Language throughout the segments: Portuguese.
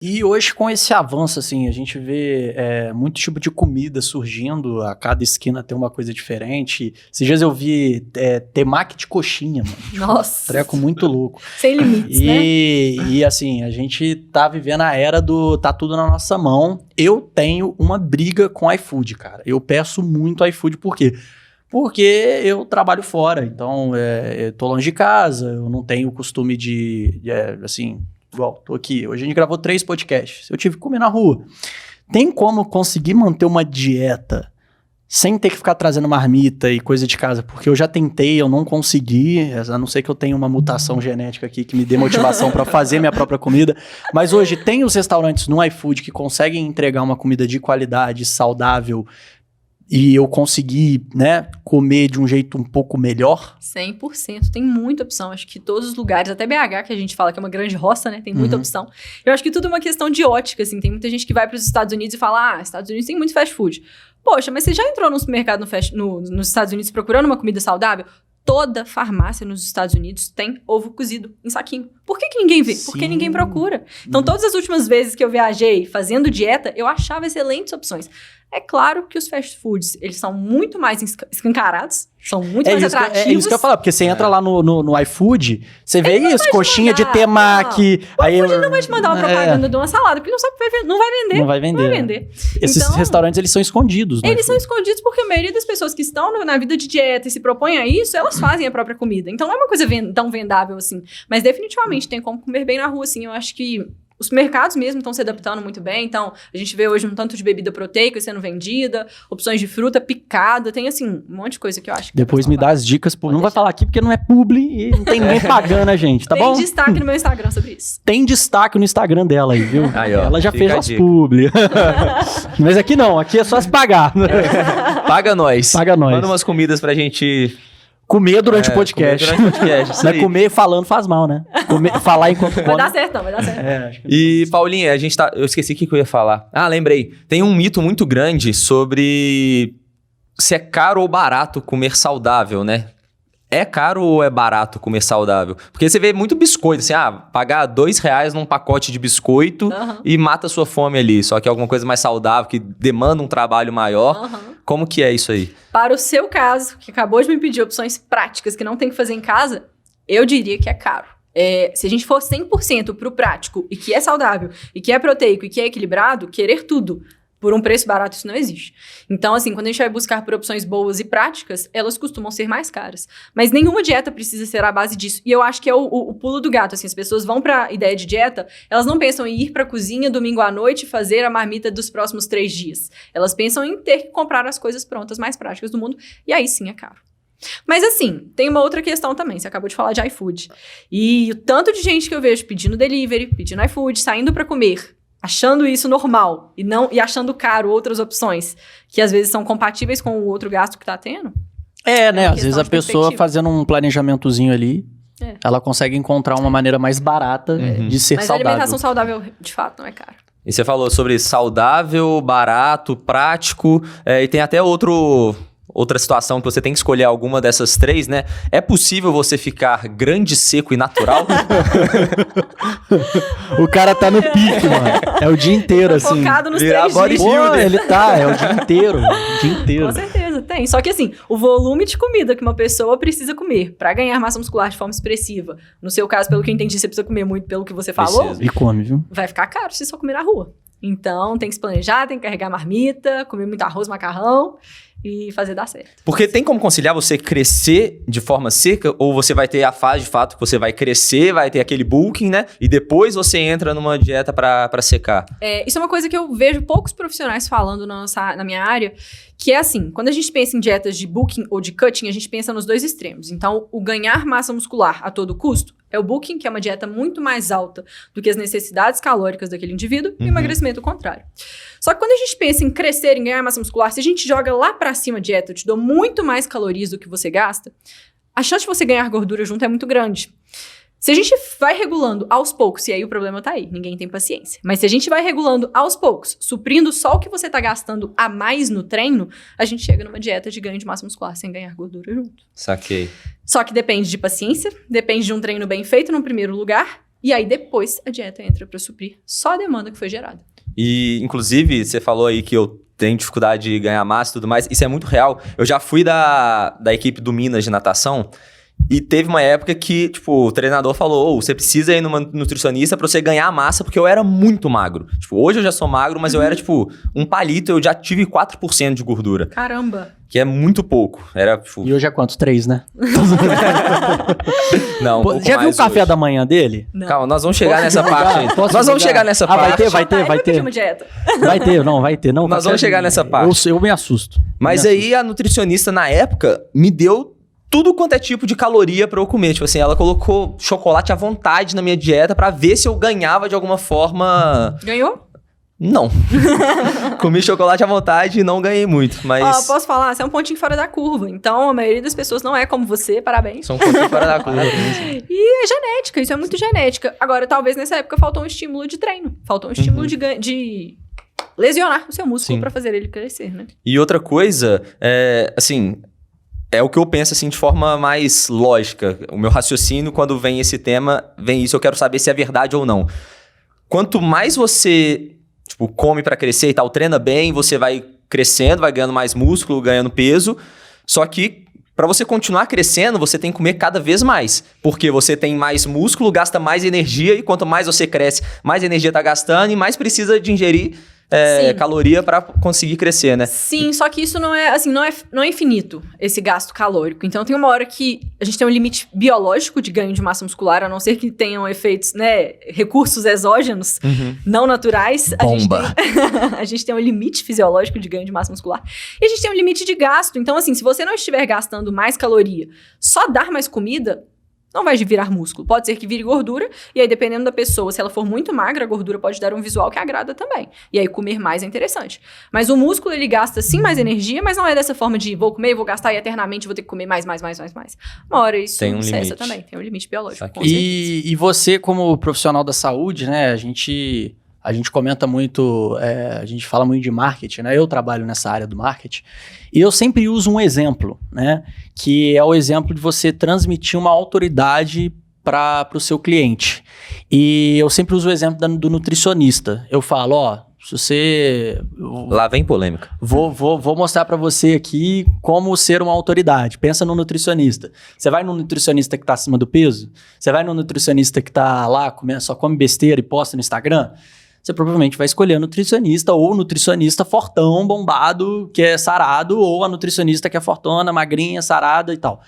E hoje, com esse avanço, assim, a gente vê muito tipo de comida surgindo, a cada esquina tem uma coisa diferente. Esses dias eu vi temaki de coxinha, mano. Nossa! Treco muito louco. Sem limites, né? E assim, a gente tá vivendo a era do tá tudo na nossa mão. Eu tenho uma briga com o iFood, cara. Eu peço muito iFood, por quê? Porque eu trabalho fora, então eu tô longe de casa, eu não tenho o costume assim... Igual, tô aqui. Hoje a gente gravou 3 podcasts. Eu tive que comer na rua. Tem como conseguir manter uma dieta sem ter que ficar trazendo marmita e coisa de casa? Porque eu já tentei, eu não consegui. A não ser que eu tenha uma mutação genética aqui que me dê motivação para fazer minha própria comida. Mas hoje tem os restaurantes no iFood que conseguem entregar uma comida de qualidade, saudável, e eu consegui, né, comer de um jeito um pouco melhor. 100%, tem muita opção. Acho que todos os lugares, até BH, que a gente fala que é uma grande roça, né, tem muita opção. Eu acho que tudo é uma questão de ótica, assim. Tem muita gente que vai para os Estados Unidos e fala, Estados Unidos tem muito fast food. Poxa, mas você já entrou no supermercado nos Estados Unidos procurando uma comida saudável? Toda farmácia nos Estados Unidos tem ovo cozido em saquinho. Por que ninguém vê? Porque ninguém procura. Então, todas as últimas vezes que eu viajei fazendo dieta, eu achava excelentes opções. É claro que os fast foods, eles são muito mais escancarados, são muito mais atrativos. É isso que eu ia falar, porque você entra lá no iFood, você vê isso, coxinha de temaki. O iFood não vai te mandar uma propaganda de uma salada, porque não sabe que não vai vender. Não vai vender. Esses então, restaurantes, eles são escondidos. Eles são escondidos porque a maioria das pessoas que estão na vida de dieta e se propõem a isso, elas fazem a própria comida. Então não é uma coisa tão vendável assim. Mas definitivamente tem como comer bem na rua, assim. Eu acho que os mercados mesmo estão se adaptando muito bem. Então, a gente vê hoje um tanto de bebida proteica sendo vendida, opções de fruta picada, tem assim, um monte de coisa que eu acho que depois me dá as dicas, não vai falar aqui porque não é publi e não tem ninguém pagando a gente, tá bom? Tem destaque no meu Instagram sobre isso. Tem destaque no Instagram dela aí, viu? Aí, ó, ela já fez as publi. Mas aqui não, aqui é só se pagar. Paga nós. Paga nós. Manda umas comidas pra gente... Comer durante o podcast. Comer durante o podcast. Não é comer falando faz mal, né? Falar enquanto come. Vai dar certo, não, vai dar certo. Acho que E, Paulinha, eu esqueci o que eu ia falar. Lembrei. Tem um mito muito grande sobre se é caro ou barato comer saudável, né? É caro ou é barato comer saudável? Porque você vê muito biscoito, assim, pagar R$2 num pacote de biscoito e mata a sua fome ali. Só que é alguma coisa mais saudável, que demanda um trabalho maior. Como que é isso aí? Para o seu caso, que acabou de me pedir opções práticas que não tem que fazer em casa, eu diria que é caro. Se a gente for 100% pro prático, e que é saudável, e que é proteico, e que é equilibrado, querer tudo por um preço barato, isso não existe. Então, assim, quando a gente vai buscar por opções boas e práticas, elas costumam ser mais caras. Mas nenhuma dieta precisa ser à base disso. E eu acho que é o pulo do gato, assim, as pessoas vão pra ideia de dieta, elas não pensam em ir pra cozinha domingo à noite e fazer a marmita dos próximos 3 dias. Elas pensam em ter que comprar as coisas prontas mais práticas do mundo, e aí sim é caro. Mas assim, tem uma outra questão também, você acabou de falar de iFood. E o tanto de gente que eu vejo pedindo delivery, pedindo iFood, saindo pra comer, achando isso normal e achando caro outras opções que às vezes são compatíveis com o outro gasto que tá tendo. Né? Às vezes a pessoa fazendo um planejamentozinho ali, ela consegue encontrar uma maneira mais barata de ser saudável. Mas a alimentação saudável, de fato, não é cara. E você falou sobre saudável, barato, prático, e tem até outra situação que você tem que escolher alguma dessas 3, né? É possível você ficar grande, seco e natural? O cara tá no pique, mano. É o dia inteiro, assim. Focado nos Virar 3 dias. bodybuilder. Pô, ele é o dia inteiro. Com certeza, tem. Só que assim, o volume de comida que uma pessoa precisa comer pra ganhar massa muscular de forma expressiva, no seu caso, pelo que eu entendi, você precisa comer muito pelo que você falou, E come, viu? vai ficar caro se só comer na rua. Então, tem que se planejar, tem que carregar marmita, comer muito arroz, macarrão e fazer dar certo. Porque tem como conciliar você crescer de forma seca, ou você vai ter a fase de fato que você vai crescer, vai ter aquele bulking, né? E depois você entra numa dieta pra secar. Isso é uma coisa que eu vejo poucos profissionais falando na minha área, que é assim, quando a gente pensa em dietas de bulking ou de cutting, a gente pensa nos 2 extremos. Então, o ganhar massa muscular a todo custo é o bulking, que é uma dieta muito mais alta do que as necessidades calóricas daquele indivíduo, e o emagrecimento o contrário. Só que quando a gente pensa em crescer, em ganhar massa muscular, se a gente joga lá pra cima a dieta, eu te dou muito mais calorias do que você gasta, a chance de você ganhar gordura junto é muito grande. Se a gente vai regulando aos poucos, e aí o problema tá aí, ninguém tem paciência. Mas se a gente vai regulando aos poucos, suprindo só o que você tá gastando a mais no treino, a gente chega numa dieta de ganho de massa muscular sem ganhar gordura junto. Saquei. Só que depende de paciência, depende de um treino bem feito no primeiro lugar, E aí depois a dieta entra para suprir só a demanda que foi gerada. E, inclusive, você falou aí que eu tenho dificuldade de ganhar massa e tudo mais. Isso é muito real. Eu já fui da equipe do Minas de natação e teve uma época que, tipo, o treinador falou, você precisa ir numa nutricionista pra você ganhar massa, porque eu era muito magro. Tipo, hoje eu já sou magro, mas eu era, tipo, um palito, eu já tive 4% de gordura. Caramba! Que é muito pouco. Era, tipo... E hoje é quanto? 3, né? Não, um pouco Já viu o mais café hoje. da manhã dele? Não. Calma, nós vamos chegar Posso nessa divulgar? parte aí. Posso Nós vamos divulgar? chegar nessa Ah, vai parte. ter, vai ter, Aí vai eu pedi ter. uma dieta. Vai ter, não, vai ter. Não, Nós vamos chegar nessa parte. Eu me assusto. Mas aí a nutricionista, na época, me deu tudo quanto é tipo de caloria pra eu comer. Tipo assim, ela colocou chocolate à vontade na minha dieta pra ver se eu ganhava de alguma forma... Ganhou? Não. Comi chocolate à vontade e não ganhei muito, mas... Ó, posso falar? Você é um pontinho fora da curva. Então, a maioria das pessoas não é como você, parabéns. São um pouquinho fora da curva. E é genética, isso é muito genética. Agora, talvez nessa época faltou um estímulo de treino. Faltou um estímulo de lesionar o seu músculo Sim. pra fazer ele crescer, né? E outra coisa, assim... É o que eu penso, assim, de forma mais lógica. O meu raciocínio, quando vem esse tema, vem isso. Eu quero saber se é verdade ou não. Quanto mais você, tipo, come pra crescer e tal, treina bem, você vai crescendo, vai ganhando mais músculo, ganhando peso. Só que, pra você continuar crescendo, você tem que comer cada vez mais. Porque você tem mais músculo, gasta mais energia. E quanto mais você cresce, mais energia tá gastando e mais precisa de ingerir caloria pra conseguir crescer, né? Sim, só que isso não é, assim, não é infinito, esse gasto calórico. Então, tem uma hora que a gente tem um limite biológico de ganho de massa muscular, a não ser que tenham efeitos, né, recursos exógenos, não naturais. Bomba. A gente tem um limite fisiológico de ganho de massa muscular. E a gente tem um limite de gasto. Então, assim, se você não estiver gastando mais caloria, só dar mais comida... não vai virar músculo. Pode ser que vire gordura, e aí, dependendo da pessoa, se ela for muito magra, a gordura pode dar um visual que agrada também. E aí, comer mais é interessante. Mas o músculo, ele gasta sim mais energia, mas não é dessa forma de vou comer, vou gastar e eternamente vou ter que comer mais. Uma hora isso Tem um cessa limite. também. Tem um limite biológico, com E você, como profissional da saúde, né, a gente comenta muito, a gente fala muito de marketing, né? Eu trabalho nessa área do marketing e eu sempre uso um exemplo, né? Que é o exemplo de você transmitir uma autoridade para o seu cliente. E eu sempre uso o exemplo do nutricionista. Eu falo, ó, se você... Lá vem polêmica. Vou mostrar para você aqui como ser uma autoridade. Pensa no nutricionista. Você vai no nutricionista que tá acima do peso? Você vai no nutricionista que tá lá, só come besteira e posta no Instagram? Você provavelmente vai escolher a nutricionista ou o nutricionista fortão, bombado, que é sarado, ou a nutricionista que é fortona, magrinha, sarada e tal.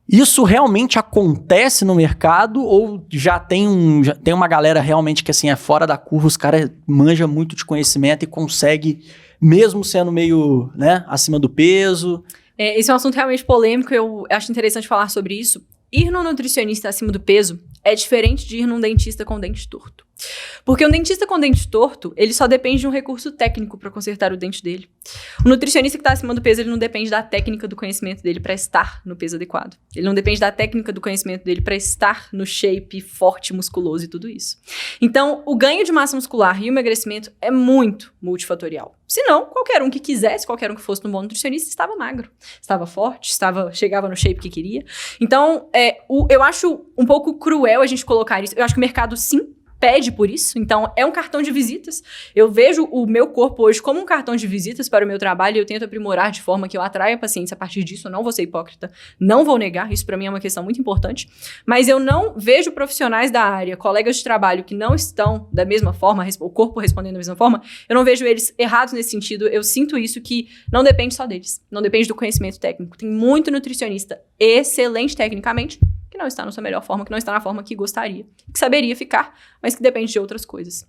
Isso realmente acontece no mercado ou já tem uma galera realmente que assim é fora da curva, os caras manjam muito de conhecimento e consegue, mesmo sendo meio, né, acima do peso? Esse é um assunto realmente polêmico, eu acho interessante falar sobre isso. Ir num nutricionista acima do peso é diferente de ir num dentista com dente torto. Porque um dentista com dente torto, ele só depende de um recurso técnico para consertar o dente dele. O nutricionista que está acima do peso, ele não depende da técnica do conhecimento dele para estar no peso adequado. Ele não depende da técnica do conhecimento dele para estar no shape forte, musculoso e tudo isso. Então, o ganho de massa muscular e o emagrecimento é muito multifatorial. Senão, qualquer um que quisesse, qualquer um que fosse um bom nutricionista, estava magro, estava forte, chegava no shape que queria. Então, eu acho um pouco cruel a gente colocar isso. Eu acho que o mercado, sim, pede por isso, então é um cartão de visitas. Eu vejo o meu corpo hoje como um cartão de visitas para o meu trabalho e eu tento aprimorar de forma que eu atraia pacientes a partir disso. Eu não vou ser hipócrita, não vou negar, isso para mim é uma questão muito importante, mas eu não vejo profissionais da área, colegas de trabalho que não estão da mesma forma, o corpo respondendo da mesma forma, eu não vejo eles errados nesse sentido. Eu sinto isso que não depende só deles, não depende do conhecimento técnico. Tem muito nutricionista excelente tecnicamente, que não está na sua melhor forma, que não está na forma que gostaria, que saberia ficar, mas que depende de outras coisas.